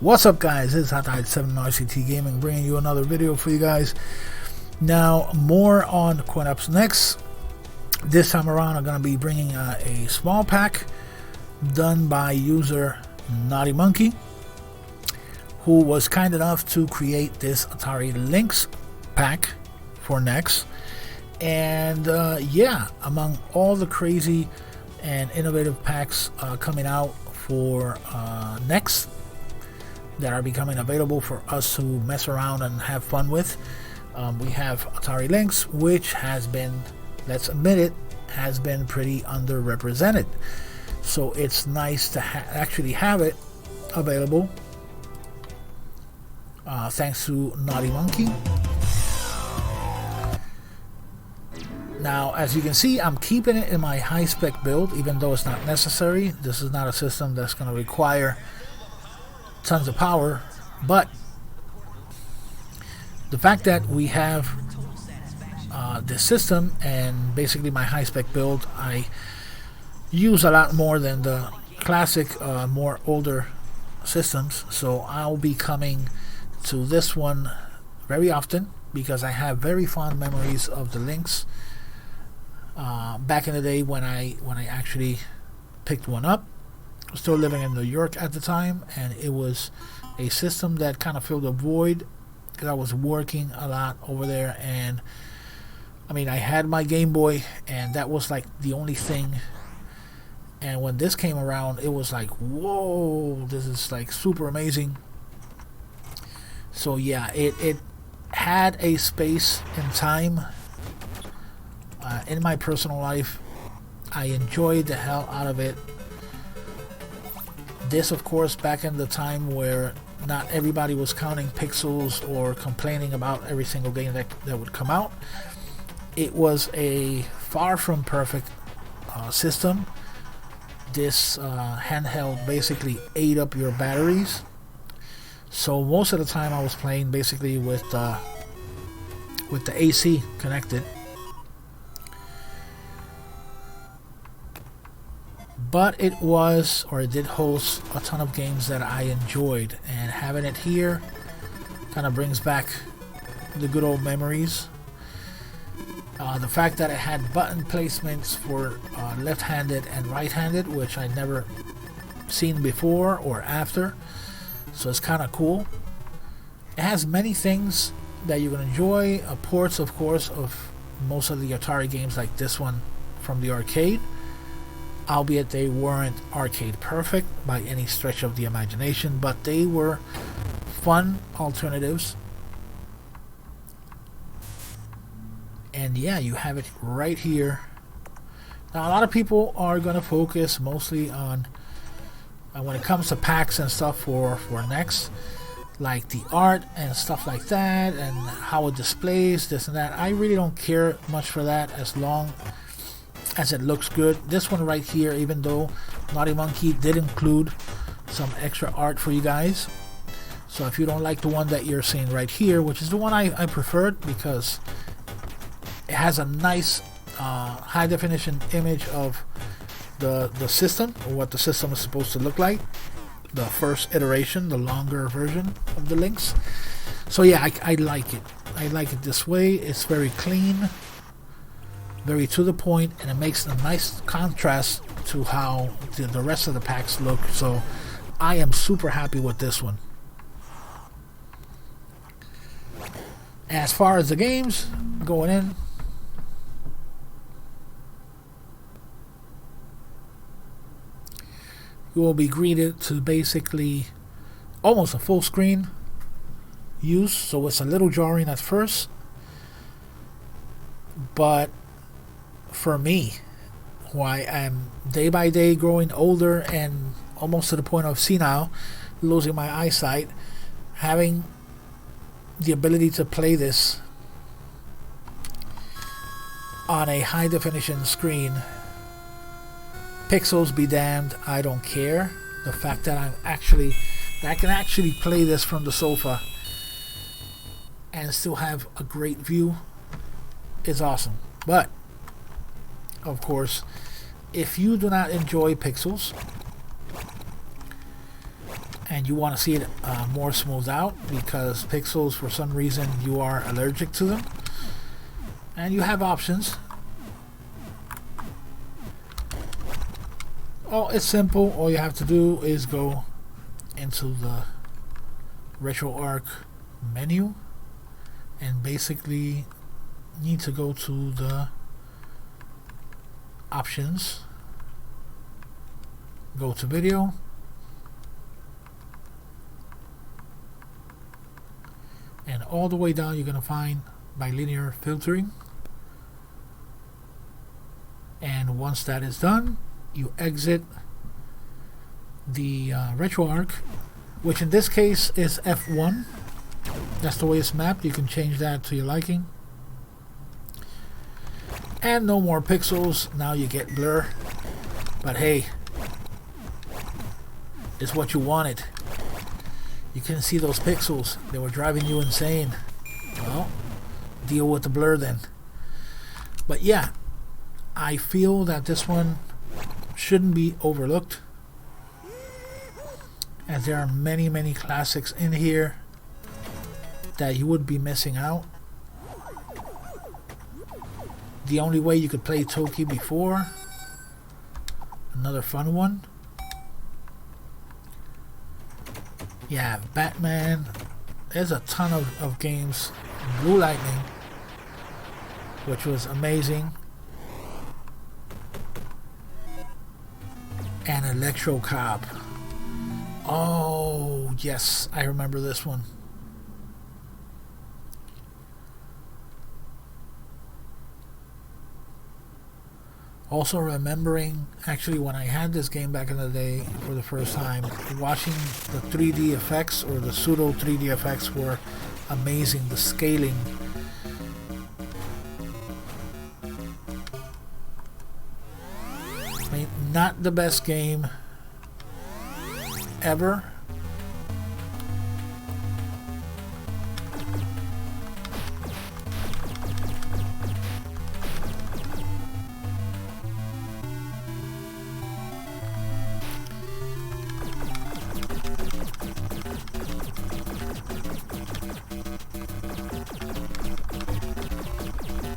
What's up, guys? It's Atari 7 RCT Gaming bringing you another video for you guys. Now, more on Coin-Up's Next. This time around, I'm going to be bringing a small pack done by user Naughty Monkey, who was kind enough to create this Atari Lynx pack for Next. And yeah, among all the crazy and innovative packs coming out for Next that are becoming available for us to mess around and have fun with, we have Atari Lynx, which has been, let's admit it, has been pretty underrepresented. So it's nice to actually have it available thanks to Naughty Monkey. Now, as you can see, I'm keeping it in my high-spec build, even though it's not necessary. This is not a system that's going to require tons of power, but the fact that we have this system and basically my high-spec build, I use a lot more than the classic, more older systems. So I'll be coming to this one very often because I have very fond memories of the Lynx. Back in the day when I actually picked one up. I was still living in New York at the time, and it was a system that kind of filled a void because I was working a lot over there. And I mean, I had my Game Boy, and that was like the only thing. And when this came around, it was like, whoa, this is like super amazing. So yeah, it had a space in time. In my personal life, I enjoyed the hell out of it. This, of course, back in the time where not everybody was counting pixels or complaining about every single game that would come out. It was a far from perfect system. This handheld basically ate up your batteries. So most of the time I was playing basically with the AC connected. But it did host a ton of games that I enjoyed, and having it here kind of brings back the good old memories. The fact that it had button placements for left-handed and right-handed, which I'd never seen before or after, so it's kind of cool. It has many things that you can enjoy, ports, of course, of most of the Atari games like this one from the arcade. Albeit they weren't arcade perfect by any stretch of the imagination, but they were fun alternatives. And yeah, you have it right here. Now, a lot of people are going to focus mostly on when it comes to packs and stuff for Next, like the art and stuff like that, and how it displays this and that. I really don't care much for that as long as it looks good. This one right here, even though Naughty Monkey did include some extra art for you guys, so if you don't like the one that you're seeing right here, which is the one I preferred because it has a nice high definition image of the system, or what the system is supposed to look like, the first iteration, the longer version of the Lynx. So yeah, I like it. I like it this way. It's very clean, very to the point, and it makes a nice contrast to how the rest of the packs look. So I am super happy with this one. As far as the games going in, you will be greeted to basically almost a full screen use, so it's a little jarring at first, but for me, who I am day by day growing older and almost to the point of senile, losing my eyesight, having the ability to play this on a high definition screen, pixels be damned, I don't care. The fact that I can actually play this from the sofa and still have a great view is awesome. But of course, if you do not enjoy pixels and you want to see it more smoothed out because pixels, for some reason, you are allergic to them. And you have options. Oh, it's simple. All you have to do is go into the RetroArch menu and basically need to go to the options, go to video, and all the way down you're going to find bilinear filtering. And once that is done, you exit the RetroArch, which in this case is F1. That's the way it's mapped. You can change that to your liking. And no more pixels. Now you get blur. But hey, it's what you wanted. You couldn't see those pixels. They were driving you insane. Well, deal with the blur then. But yeah, I feel that this one shouldn't be overlooked, as there are many, many classics in here that you would be missing out. The only way you could play Toki before, another fun one. Yeah, Batman. There's a ton of games. Blue Lightning, which was amazing. And Electro Cop. Oh, yes, I remember this one. Also remembering, actually, when I had this game back in the day for the first time, watching the 3D effects, or the pseudo 3D effects, were amazing. The scaling. I mean, not the best game ever.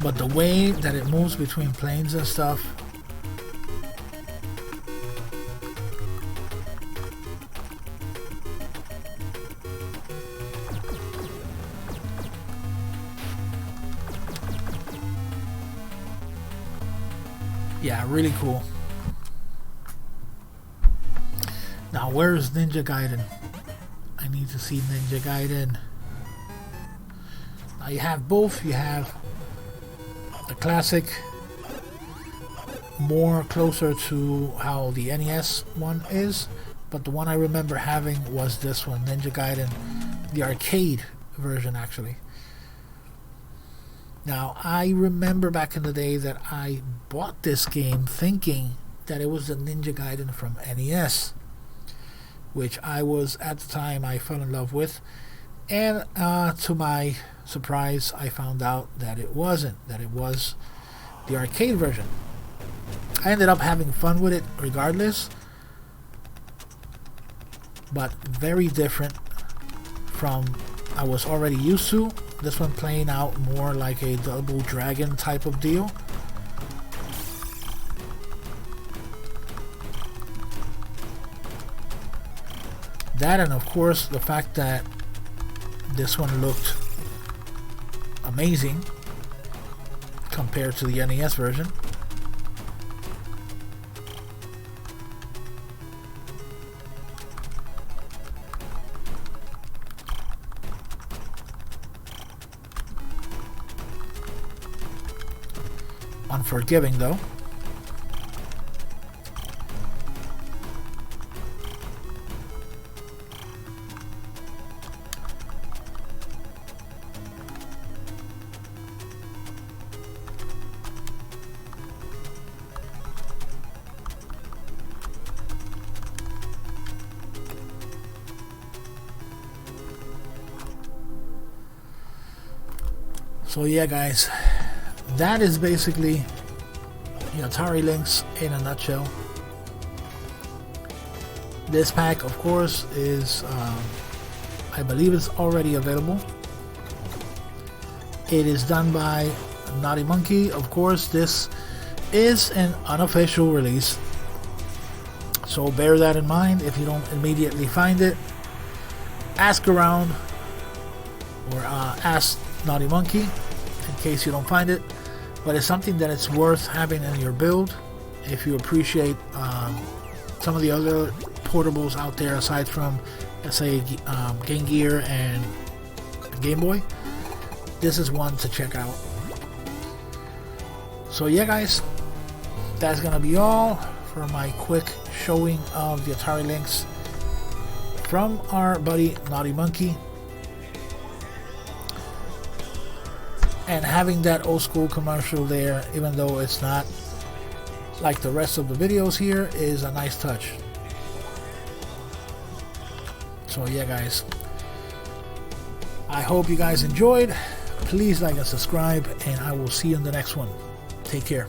But the way that it moves between planes and stuff, yeah, really cool. Now, where's Ninja Gaiden? I need to see Ninja Gaiden. Now you have both. You have the classic, more closer to how the NES one is, but the one I remember having was this one, Ninja Gaiden, the arcade version actually. Now, I remember back in the day that I bought this game thinking that it was the Ninja Gaiden from NES, which I was, at the time, I fell in love with. And to my surprise, I found out that it wasn't, that it was the arcade version. I ended up having fun with it regardless, but very different from I was already used to. This one playing out more like a Double Dragon type of deal. That, and of course the fact that this one looked amazing compared to the NES version. Unforgiving though. So yeah, guys, that is basically the Atari Lynx in a nutshell. This pack, of course, is I believe it's already available. It is done by Naughty Monkey. Of course, this is an unofficial release, so bear that in mind. If you don't immediately find it, ask around or ask Naughty Monkey in case you don't find it. But it's something that it's worth having in your build if you appreciate some of the other portables out there aside from, let's say, Game Gear and Game Boy. This is one to check out. So yeah, guys, that's gonna be all for my quick showing of the Atari Lynx from our buddy Naughty Monkey. And having that old school commercial there, even though it's not like the rest of the videos here, is a nice touch. So yeah, guys, I hope you guys enjoyed. Please like and subscribe, and I will see you in the next one. Take care.